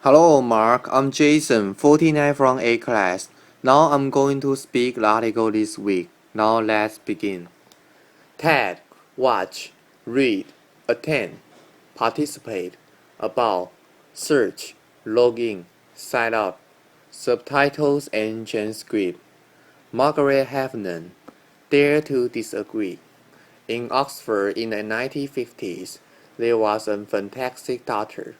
Hello, Mark. I'm Jason, 49 from A class. Now I'm going to speak the article this week. Now let's begin. Tag, watch, read, attend, participate, about, search, log in, sign up, subtitles and transcript. Margaret Heffernan, dare to disagree. In Oxford in the 1950s, there was a fantastic daughter.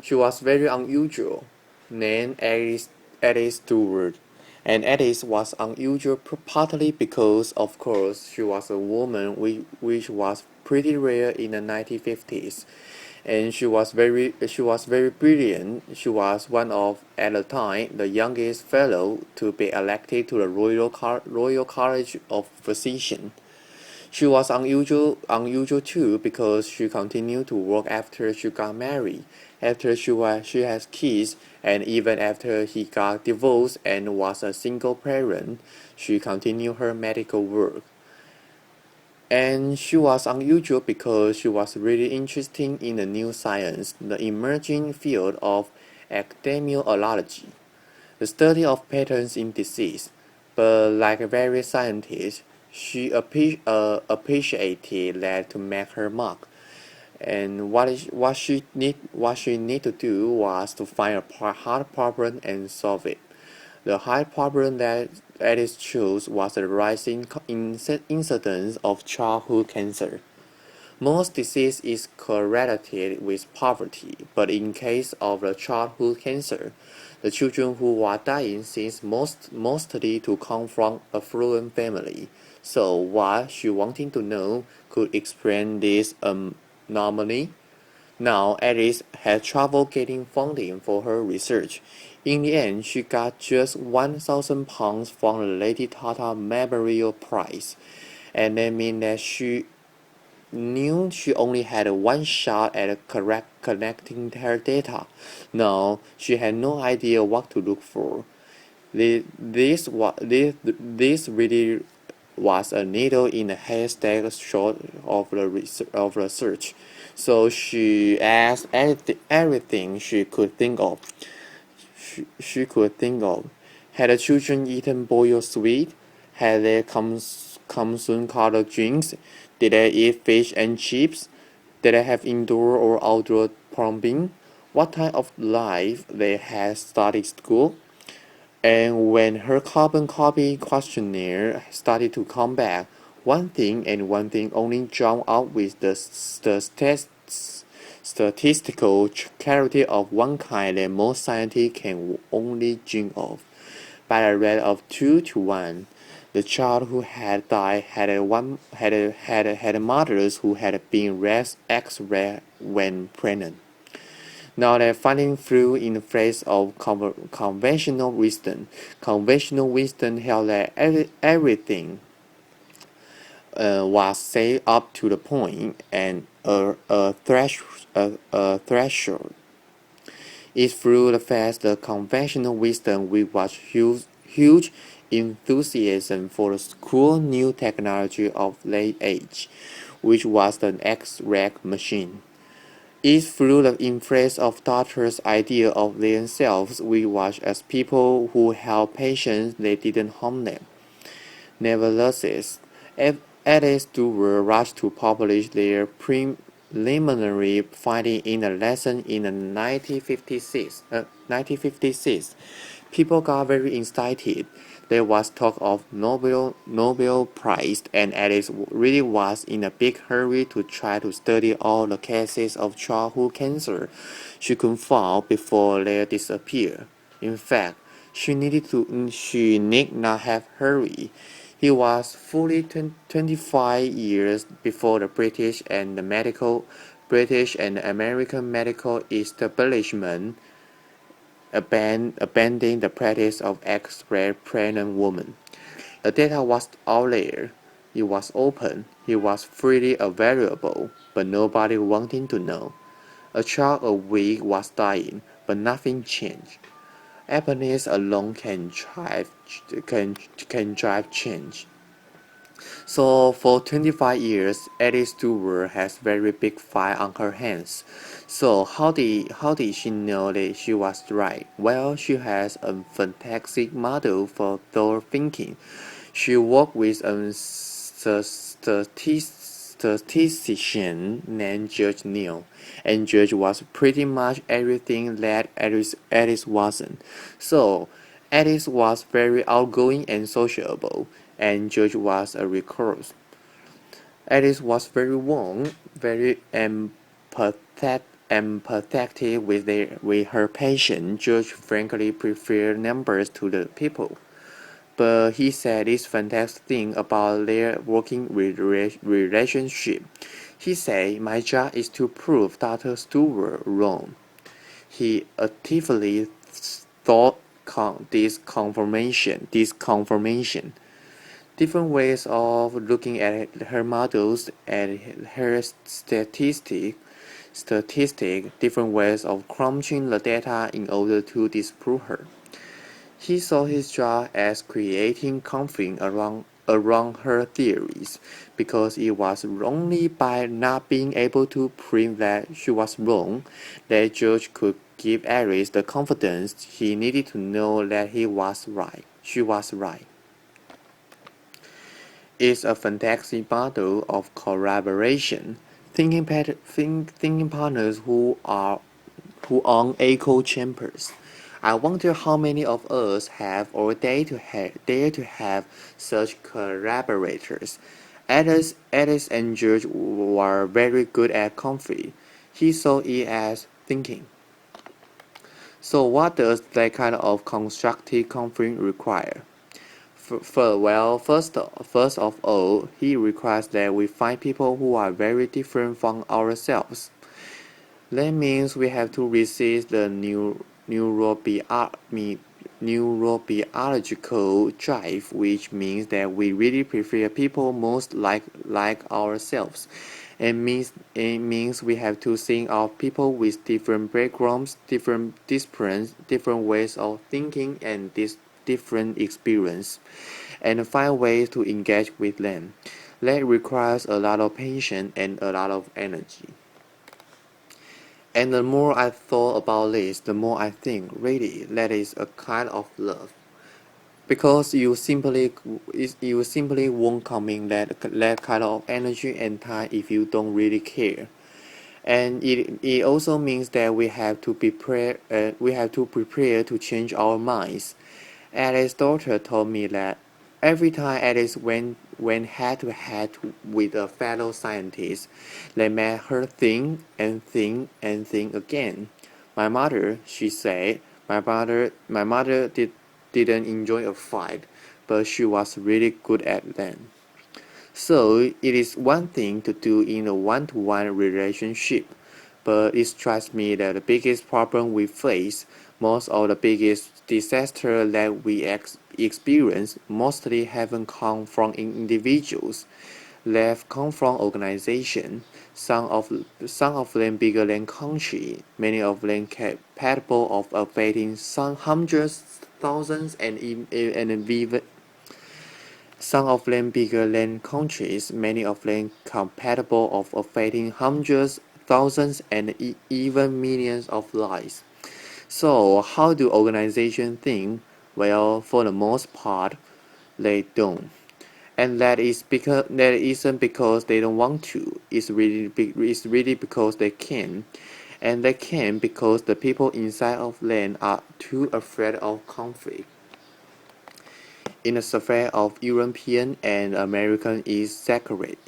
She was very unusual, named Alice Stewart, and Alice was unusual partly because, of course, she was a woman, which was pretty rare in the 1950s, and she was very brilliant. She was one of, at the time, the youngest fellow to be elected to the Royal College of Physicians. She was unusual too because she continued to work after she got married, after she has kids, and even after he got divorced and was a single parent, she continued her medical work. And she was unusual because she was really interested in the new science, the emerging field of epidemiology, the study of patterns in disease. But like various scientists, she appreciated that to make her mark. And what she need to do was to find a hard problem and solve it. The hard problem that Alice chose was the rising incidence of childhood cancer. Most disease is correlated with poverty, but in case of the childhood cancer, the children who are dying seems mostly to come from affluent family. So what she wanted to know could explain this anomaly. Now Alice had trouble getting funding for her research. In the end, she got just £1,000 from the Lady Tata Memorial Prize, and that meant that she knew she only had one shot at connecting her data. Now she had no idea what to look for. This really was a needle in a haystack short of the search. So she asked everything she could think of. She could think of. Had the children eaten boiled sweet? Had they consumed colored drinks? Did they eat fish and chips? Did they have indoor or outdoor plumbing? What type of life they had studied school? And when her carbon copy questionnaire started to come back, one thing and one thing only jumped out with the statistical clarity of one kind that most scientists can only dream of. By a rate of 2 to 1, the child who had died had mothers who had been X-ray when pregnant. Now they're fighting through in the face of conventional wisdom. Conventional wisdom held that everything was safe up to the point and a threshold. It's through the fact the conventional wisdom we watch huge enthusiasm for the cool new technology of late age, which was the X-ray machine. It's through the influence of doctors' idea of themselves we watch as people who help patients they didn't harm them. Nevertheless, Alice Stewart rushed to publish their preliminary finding in a lesson in the 1956. People got very excited. There was talk of Nobel Prize, and Alice really was in a big hurry to try to study all the cases of childhood cancer she could find before they disappear. In fact, she need not have hurry. He was fully 25 years before the British and American medical establishment abandoning the practice of X-ray pregnant women. The data was out there. It was open. It was freely available, but nobody wanted to know. A child a week was dying, but nothing changed. Happiness alone can drive change. So for 25 years, Alice Stewart has very big fire on her hands. So how did she know that she was right? Well, she has a fantastic model for their thinking. She worked with a statistician named Judge Neil, and Judge was pretty much everything that Alice wasn't. So Alice was very outgoing and sociable, and Judge was a recluse. Alice was very warm, very empathetic with her patients. George frankly preferred numbers to the people. But he said this fantastic thing about their working relationship. He said, "My job is to prove Dr. Stewart wrong." He actively thought this confirmation. Different ways of looking at her models and her statistic, different ways of crunching the data in order to disprove her. He saw his job as creating conflict around her theories, because it was only by not being able to prove that she was wrong that George could give Alice the confidence he needed to know that she was right. Is a fantastic model of collaboration. Thinking partners who own echo chambers. I wonder how many of us have or dare to have such collaborators. Alice and George were very good at conflict. He saw it as thinking. So what does that kind of constructive conflict require? First of all, he requires that we find people who are very different from ourselves. That means we have to resist the neurobiological drive, which means that we really prefer people most like ourselves. It means we have to think of people with different backgrounds, different disciplines, different ways of thinking, and different experience, and find ways to engage with them. That requires a lot of patience and a lot of energy. And the more I thought about this, the more I think, really, that is a kind of love. Because you simply won't commit that kind of energy and time if you don't really care. And it also means that we have to prepare to change our minds. Alice's daughter told me that every time Alice went head to head with a fellow scientist, they made her think and think and think again. My mother, she said, my mother didn't enjoy a fight, but she was really good at them. So it is one thing to do in a one-to-one relationship, but it strikes me that the biggest problem we face, most of the biggest disaster that we experience, mostly haven't come from individuals. They've come from organizations, some of them bigger than country, many of them capable of affecting some hundreds, thousands, and even some of them bigger than countries, many of them capable of affecting hundreds, thousands, and even millions of lives. So how do organizations think? Well, for the most part, they don't. And that isn't because they don't want to. It's really because they can. And they can because the people inside of them are too afraid of conflict. In the sphere of European and American executive,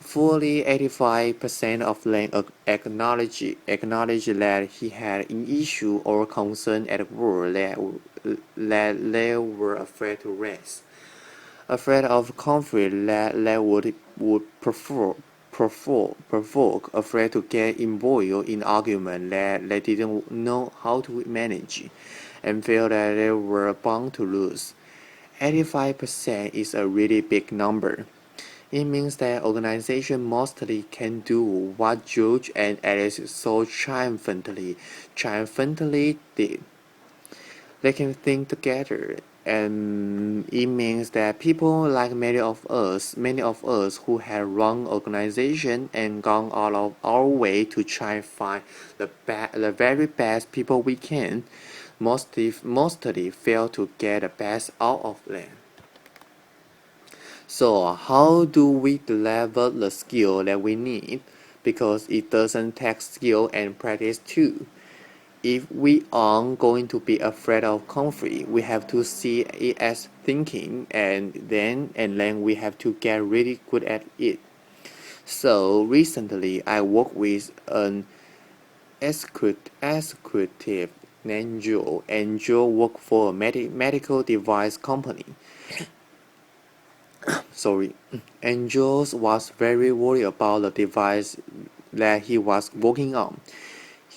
fully 85% of them acknowledge that he had an issue or concern at work that they were afraid to raise. Afraid of conflict that would provoke, afraid to get embroiled in argument that they didn't know how to manage, and feel that they were bound to lose. 85% is a really big number. It means that organizations mostly can do what George and Alice so triumphantly did. They can think together, and it means that people like many of us who have run organization and gone all of our way to try and find the very best people we can, mostly fail to get the best out of them. So how do we develop the skill that we need? Because it doesn't take skill and practice too. If we aren't going to be afraid of conflict, we have to see it as thinking, and then we have to get really good at it. So recently, I worked with an executive named Joe, and Joe worked for a medical device company. Sorry, and Joe was very worried about the device that he was working on.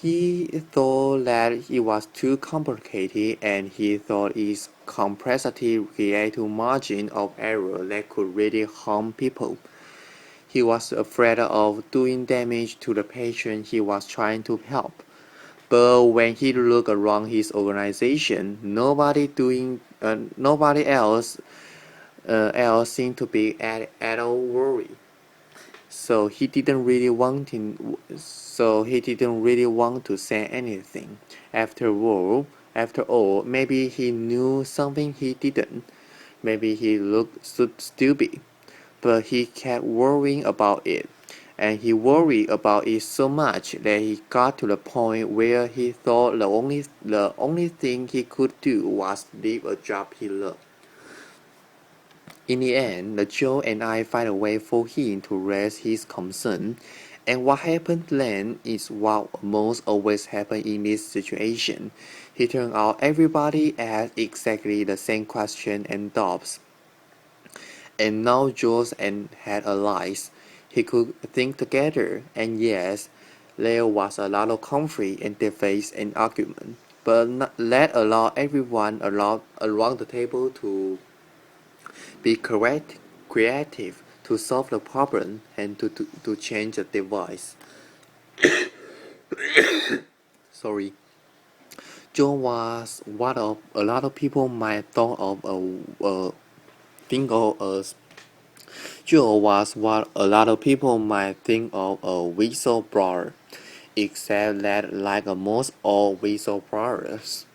He thought that it was too complicated, and he thought its complexity created to margin of error that could really harm people. He was afraid of doing damage to the patient he was trying to help. But when he looked around his organization, nobody else seemed to be at all worried. So he didn't really want to say anything. After all, maybe he knew something he didn't. Maybe he looked stupid, but he kept worrying about it. And he worried about it so much that he got to the point where he thought the only thing he could do was leave a job he loved. In the end, Joe and I find a way for him to raise his concern, and what happened then is what most always happens in this situation. He turned out everybody asked exactly the same question and doubts. And now Joe and had allies. He could think together, and yes, there was a lot of conflict and debate and argument, but that allowed everyone around the table to be creative to solve the problem and to change the device. Sorry. John was what a lot of people might think of as Joe was what a lot of people might think of a whistleblower, except that like most all whistleblowers,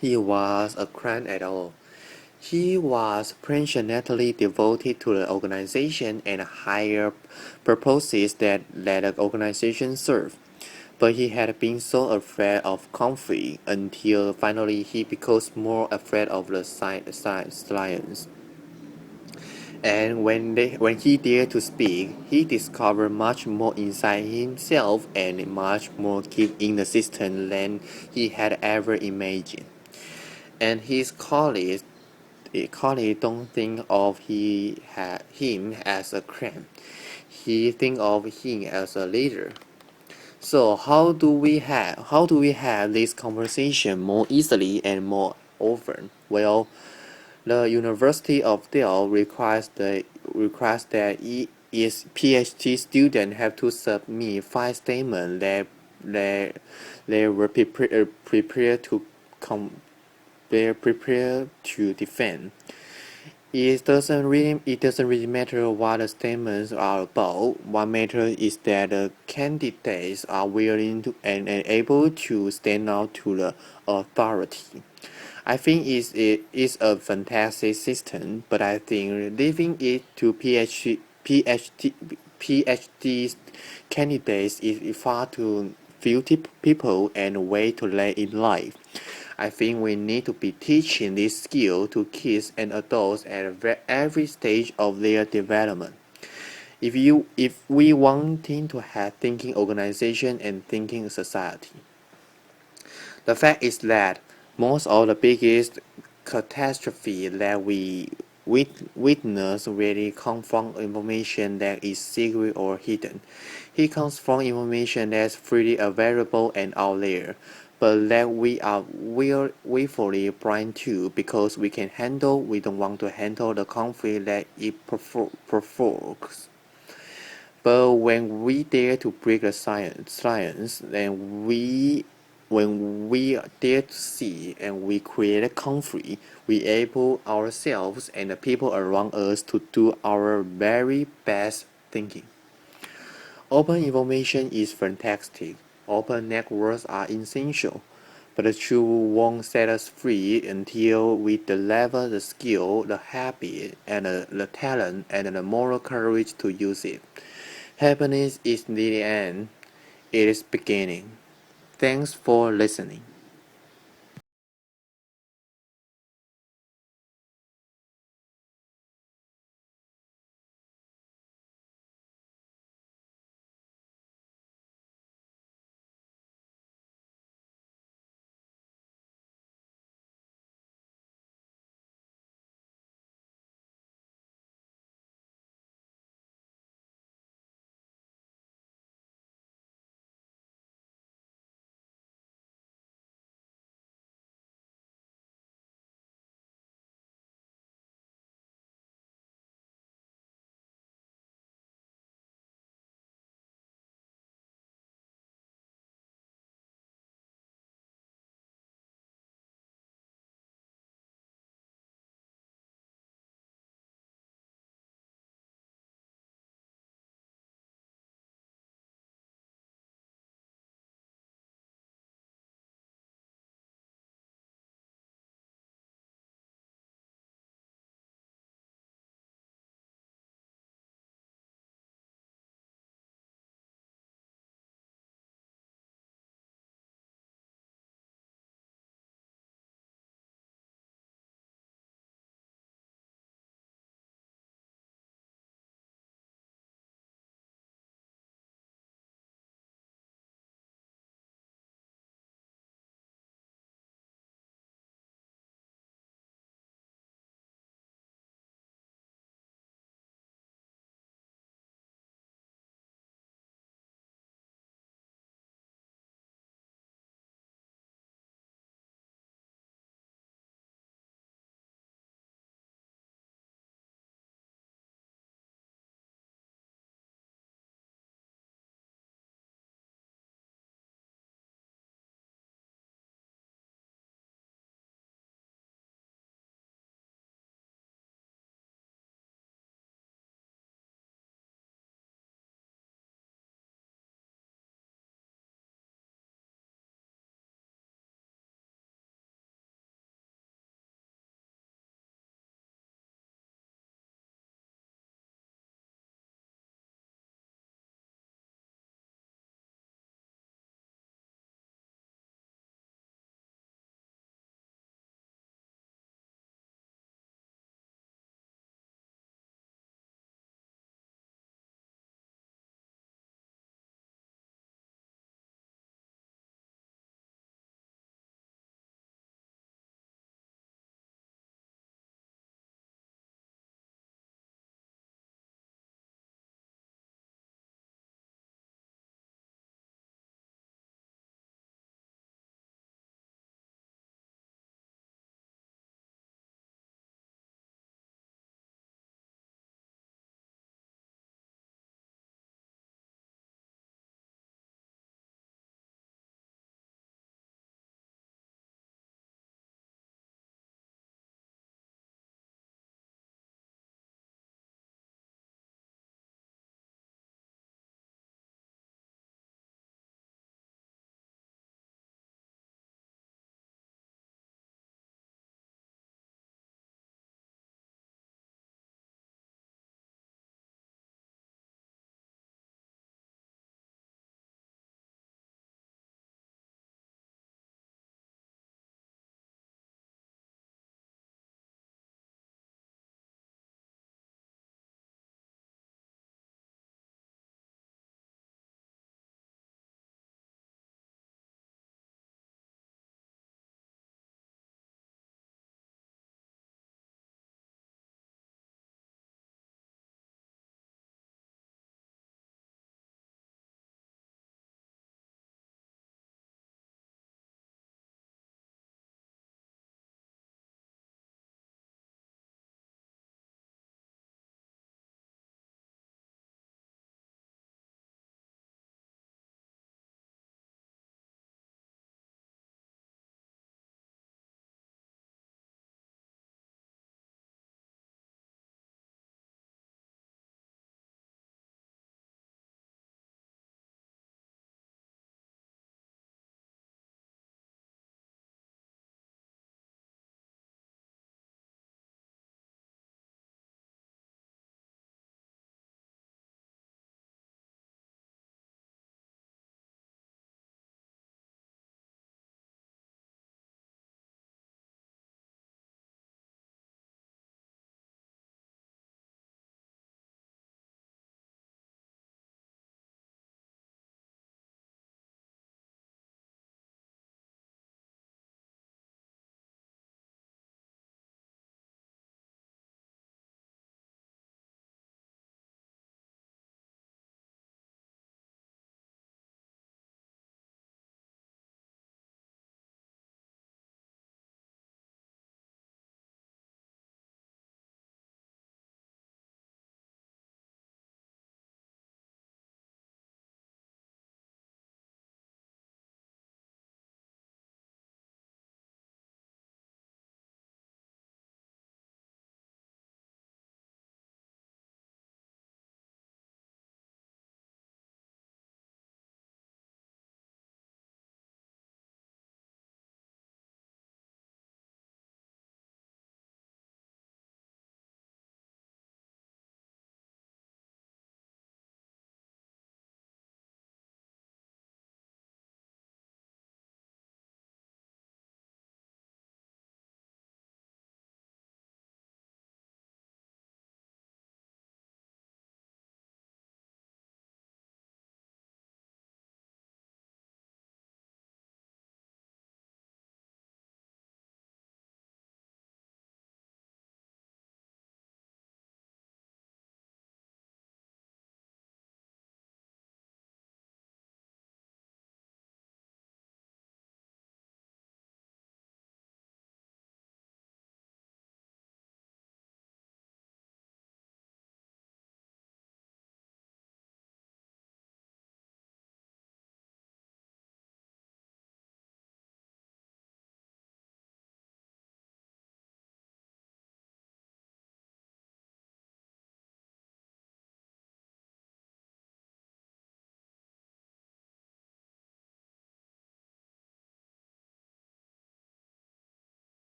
he was a crank at all. He was passionately devoted to the organization and higher purposes that the organization served. But he had been so afraid of conflict until finally he becomes more afraid of the science. And when he dared to speak, he discovered much more inside himself and much more keep in the system than he had ever imagined. And his colleagues don't think of him as a crank. He think of him as a leader. So how do we have this conversation more easily and more often? Well, the University of Dell requires that its PhD students have to submit 5 statements that they were prepared to defend. It doesn't really matter what the statements are about. What matters is that the candidates are willing to and able to stand out to the authority. I think it is a fantastic system, but I think leaving it to PhD candidates is far too few people and way too late in life. I think we need to be teaching this skill to kids and adults at every stage of their development. If we wanting to have thinking organization and thinking society. The fact is that most of the biggest catastrophe that we witness really come from information that is secret or hidden. It comes from information that's freely available and out there, but that we are willfully blind to because we don't want to handle the conflict that it provokes. But when we dare to break the science, then When we dare to see and we create conflict, we enable ourselves and the people around us to do our very best thinking. Open information is fantastic. Open networks are essential. But the truth won't set us free until we develop the skill, the habit, and the talent and the moral courage to use it. Happiness is the end. It is beginning. Thanks for listening.